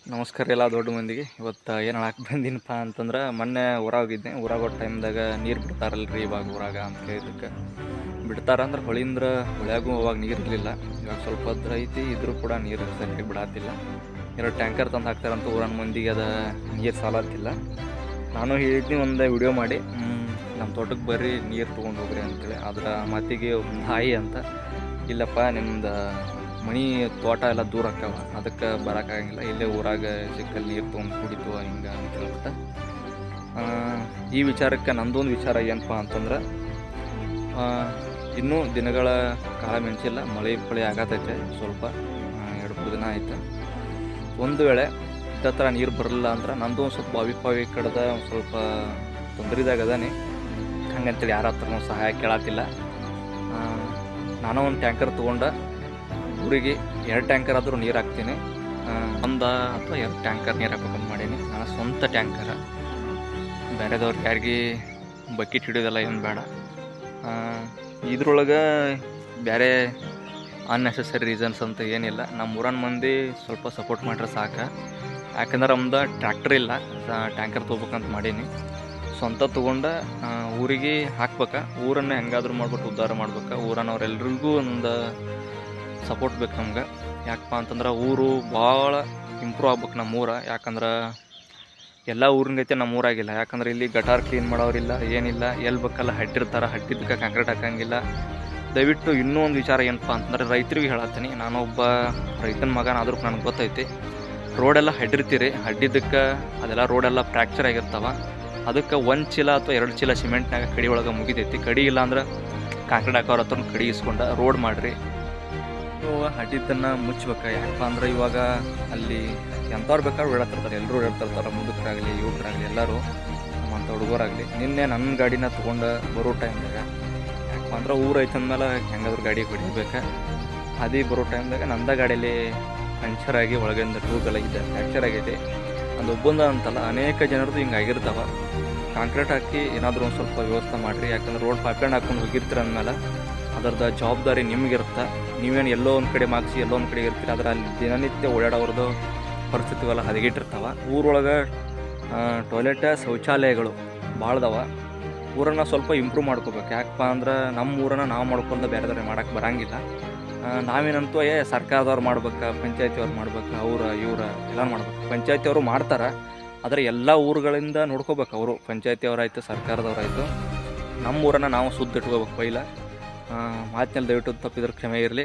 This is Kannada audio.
ನಮಸ್ಕಾರ ಎಲ್ಲ ದೊಡ್ಡ ಮಂದಿಗೆ. ಇವತ್ತು ಏನು ಹೇಳಕ್ಕೆ ಬಂದಿನಪ್ಪ ಅಂತಂದ್ರೆ, ಮೊನ್ನೆ ಊರಾಗಿದ್ದೆ. ಊರಾಗ ಹೋಗೋ ಟೈಮ್ದಾಗ ನೀರು ಬಿಡ್ತಾರಲ್ರಿ ಇವಾಗ ಊರಾಗ ಅಂತ ಕೇಳಿದ್ದಕ್ಕೆ. ಬಿಡ್ತಾರಂದ್ರೆ ಹೊಳಿಂದ್ರೆ ಹೊಳ್ಯಾಗೂ ಅವಾಗ ನೀರು ಇರಲಿಲ್ಲ. ಇವಾಗ ಸ್ವಲ್ಪ ಹತ್ರ ಐತಿ, ಇದ್ರೂ ಕೂಡ ನೀರು ಸರಿಯಾಗಿ ಬಿಡಾತಿಲ್ಲ. 2 ಟ್ಯಾಂಕರ್ ತಂದು ಹಾಕ್ತಾರಂತ ಊರನ ಮಂದಿಗೆ, ಅದು ನೀರು ಸಾಲತ್ತಿಲ್ಲ. ನಾನು ಹೇಳಿದ್ನಿ ಒಂದು ವಿಡಿಯೋ ಮಾಡಿ, ನಮ್ಮ ತೋಟಕ್ಕೆ ಬರ್ರಿ ನೀರು ತೊಗೊಂಡು ಹೋಗ್ರಿ ಅಂತೇಳಿ. ಅದರ ಮಾತಿಗೆ ಹಾಯಿ ಅಂತ, ಇಲ್ಲಪ್ಪ ನಿಮ್ದು ಮನೆ ತೋಟ ಎಲ್ಲ ದೂರ ಆಕ್ಕವ, ಅದಕ್ಕೆ ಬರೋಕ್ಕಾಗಂಗಿಲ್ಲ, ಇಲ್ಲೇ ಊರಾಗ ಸಿಕ್ಕಲ್ಲಿ ನೀರು ತೊಗೊಂಡು ಕುಡಿತು ಹಿಂಗೆ ಅಂತ ಹೇಳ್ಬಿಟ್ಟು. ಈ ವಿಚಾರಕ್ಕೆ ನಂದೊಂದು ವಿಚಾರ ಏನಪ್ಪ ಅಂತಂದ್ರೆ, ಇನ್ನೂ ದಿನಗಳ ಕಾಲ ಮಿಂಚಿಲ್ಲ, ಮಳೆ ಪಳೆ ಆಗತೈತೆ ಸ್ವಲ್ಪ, 2-3 ದಿನ ಆಯ್ತು. ಒಂದು ವೇಳೆ ಇದೇ ಥರ ನೀರು ಬರಲಿಲ್ಲ ಅಂದ್ರೆ ನಂದು ಒಂದು ಸ್ವಲ್ಪ ಬಾವಿ ಕಡೆದ ಒಂದು ಸ್ವಲ್ಪ ತೊಂದರೆದಾಗ ಅದಾನೆ. ಹಂಗಂತೇಳಿ ಯಾರ ಹತ್ರ ಸಹಾಯ ಕೇಳತ್ತಿಲ್ಲ. ನಾನು ಒಂದು ಟ್ಯಾಂಕರ್ ತೊಗೊಂಡು ಊರಿಗೆ 2 ಟ್ಯಾಂಕರ್ ಆದರೂ ನೀರು ಹಾಕ್ತೀನಿ. 1 ಅಥವಾ 2 ಟ್ಯಾಂಕರ್ ನೀರು ಹಾಕ್ಬೇಕಂತ ಮಾಡೀನಿ. ನಾನು ಸ್ವಂತ ಟ್ಯಾಂಕರ, ಬೇರೆದವ್ರಿಗೆ ಯಾರಿಗೆ ಬಕೆಟ್ ಹಿಡಿಯೋದೆಲ್ಲ ಏನು ಬೇಡ. ಇದ್ರೊಳಗೆ ಬೇರೆ ಅನ್ನೆಸೆಸರಿ ರೀಸನ್ಸ್ ಅಂತ ಏನಿಲ್ಲ. ನಮ್ಮ ಊರನ ಮಂದಿ ಸ್ವಲ್ಪ ಸಪೋರ್ಟ್ ಮಾಡ್ರೆ ಸಾಕು. ಯಾಕಂದ್ರೆ ನಮ್ದು ಟ್ರ್ಯಾಕ್ಟರ್ ಇಲ್ಲ, ಟ್ಯಾಂಕರ್ ತೊಗೋಬೇಕಂತ ಮಾಡೀನಿ. ಸ್ವಂತ ತೊಗೊಂಡು ಊರಿಗೆ ಹಾಕ್ಬೇಕು. ಊರನ್ನು ಹೆಂಗಾದ್ರೂ ಮಾಡ್ಬಿಟ್ಟು ಉದ್ಧಾರ ಮಾಡ್ಬೇಕು. ಊರನ್ನವ್ರೆಲ್ರಿಗೂ ಒಂದು ಸಪೋರ್ಟ್ ಬೇಕು ನಮ್ಗೆ. ಯಾಕಪ್ಪ ಅಂತಂದ್ರೆ ಊರು ಭಾಳ ಇಂಪ್ರೂವ್ ಆಗ್ಬೇಕು ನಮ್ಮ ಊರು. ಯಾಕಂದ್ರೆ ಎಲ್ಲ ಊರಿನೈತೆ ನಮ್ಮ ಊರಾಗಿಲ್ಲ. ಯಾಕಂದ್ರೆ ಇಲ್ಲಿ ಗಟಾರ್ ಕ್ಲೀನ್ ಮಾಡೋರಿಲ್ಲ, ಏನಿಲ್ಲ. ಎಲ್ಲಿ ಬೇಕಲ್ಲ ಹಡ್ಡಿರ್ತಾರೆ, ಹಡ್ಡಿದ್ದಕ್ಕೆ ಕಾಂಕ್ರೀಟ್ ಹಾಕಂಗಿಲ್ಲ. ದಯವಿಟ್ಟು ಇನ್ನೂ ಒಂದು ವಿಚಾರ ಏನಪ್ಪ ಅಂತಂದ್ರೆ, ರೈತರಿಗೆ ಹೇಳತ್ತೀನಿ. ನಾನೊಬ್ಬ ರೈತನ ಮಗನಾದ್ರೂ ನನಗೆ ಗೊತ್ತೈತಿ, ರೋಡೆಲ್ಲ ಹಡ್ಡಿರ್ತೀರಿ, ಹಡ್ಡಿದ್ದಕ್ಕೆ ಅದೆಲ್ಲ ರೋಡೆಲ್ಲ ಫ್ರ್ಯಾಕ್ಚರ್ ಆಗಿರ್ತಾವೆ. ಅದಕ್ಕೆ 1 ಚೀಲ ಅಥವಾ 2 ಚೀಲ ಸಿಮೆಂಟ್ನಾಗ ಕಡಿ ಒಳಗೆ ಮುಗಿತೈತಿ. ಕಡಿ ಇಲ್ಲ ಅಂದ್ರೆ ಕಾಂಕ್ರೀಟ್ ಹಾಕೋರ ಹತ್ರ ಕಡಿ ಇಸ್ಕೊಂಡು ರೋಡ್ ಮಾಡಿರಿ. ಹಡ್ಡಿದ್ದನ್ನು ಮುಚ್ಬೇಕು. ಯಾಕಪ್ಪ ಅಂದ್ರೆ ಇವಾಗ ಅಲ್ಲಿ ಎಂಥವ್ರು ಬೇಕಾದ್ರೂ ಓಡಾಡ್ತಿರ್ತಾರೆ, ಎಲ್ಲರೂ ಓಡಾಡ್ತಿರ್ತಾರೆ, ಮುದುಕರಾಗಲಿ ಯುವಕರಾಗಲಿ ಎಲ್ಲರೂ, ನಮ್ಮಂಥ ಹುಡುಗರಾಗಲಿ. ನಿನ್ನೆ ನನ್ನ ಗಾಡಿನ ತೊಗೊಂಡು ಬರೋ ಟೈಮ್ದಾಗ, ಯಾಕಪ್ಪ ಅಂದ್ರೆ ಊರು ಐತಂದ್ಮೇಲೆ ಹೆಂಗಾದ್ರೂ ಗಾಡಿ ಹೊಡಿಬೇಕು. ಅದೇ ಬರೋ ಟೈಮ್ದಾಗ ನಂದ ಗಾಡಿಯಲ್ಲಿ ಪಂಚರ್ ಆಗಿ ಒಳಗಿಂದ ಟೂಬೆಲ್ಲಾಗಿದೆ, ಫ್ರ್ಯಾಕ್ಚರ್ ಆಗೈತೆ. ಅದು ಒಬ್ಬಂದ ಅಂತಲ್ಲ, ಅನೇಕ ಜನರದ್ದು ಹಿಂಗೆ ಆಗಿರ್ತಾವೆ. ಕಾಂಕ್ರೀಟ್ ಹಾಕಿ ಏನಾದರೂ ಒಂದು ಸ್ವಲ್ಪ ವ್ಯವಸ್ಥೆ ಮಾಡಿರಿ. ಯಾಕಂದ್ರೆ ರೋಡ್ ಪೈಪ್ಲೈನ್ ಹಾಕ್ಕೊಂಡು ಹೋಗಿರ್ತೀರ ಅಂದಮೇಲೆ ಅದರದ್ದು ಜವಾಬ್ದಾರಿ ನಿಮಗಿರುತ್ತೆ. ನೀವೇನು ಎಲ್ಲೋ ಒಂದು ಕಡೆ ಮಾರ್ಕ್ಸಿ ಎಲ್ಲೋ ಒಂದು ಕಡೆ ಇರ್ತೀರಿ, ಆದರೆ ಅಲ್ಲಿ ದಿನನಿತ್ಯ ಓಡಾಡೋರದ್ದು ಪರಿಸ್ಥಿತಿಗೆಲ್ಲ ಹದಗೆಟ್ಟಿರ್ತಾವೆ. ಊರೊಳಗೆ ಟಾಯ್ಲೆಟ್ ಶೌಚಾಲಯಗಳು ಭಾಳದವ. ಊರನ್ನು ಸ್ವಲ್ಪ ಇಂಪ್ರೂವ್ ಮಾಡ್ಕೋಬೇಕು. ಯಾಕಪ್ಪ ಅಂದ್ರೆ ನಮ್ಮ ಊರನ್ನು ನಾವು ಮಾಡ್ಕೊಂಡು ಬೇರೆದವ್ರಿಗೆ ಮಾಡೋಕ್ಕೆ ಬರೋಂಗಿಲ್ಲ. ನಾವೇನಂತೂ ಸರ್ಕಾರದವ್ರು ಮಾಡ್ಬೇಕು, ಪಂಚಾಯತಿಯವ್ರು ಮಾಡ್ಬೇಕು, ಇವ್ರು ಎಲ್ಲ ಮಾಡ್ಬೇಕು. ಪಂಚಾಯತಿಯವರು ಮಾಡ್ತಾರೆ, ಆದರೆ ಎಲ್ಲ ಊರುಗಳಿಂದ ನೋಡ್ಕೋಬೇಕು ಅವರು. ಪಂಚಾಯತಿಯವರಾಯಿತು, ಸರ್ಕಾರದವರಾಯಿತು. ನಮ್ಮ ಊರನ್ನು ನಾವು ಶುದ್ಧ ಇಟ್ಕೋಬೇಕು ಪೈಲ. ಮಾತಿನಲ್ಲಿ ದಯವಿಟ್ಟು ತಪ್ಪಿದ್ರೆ ಕ್ಷಮೆ ಇರಲಿ.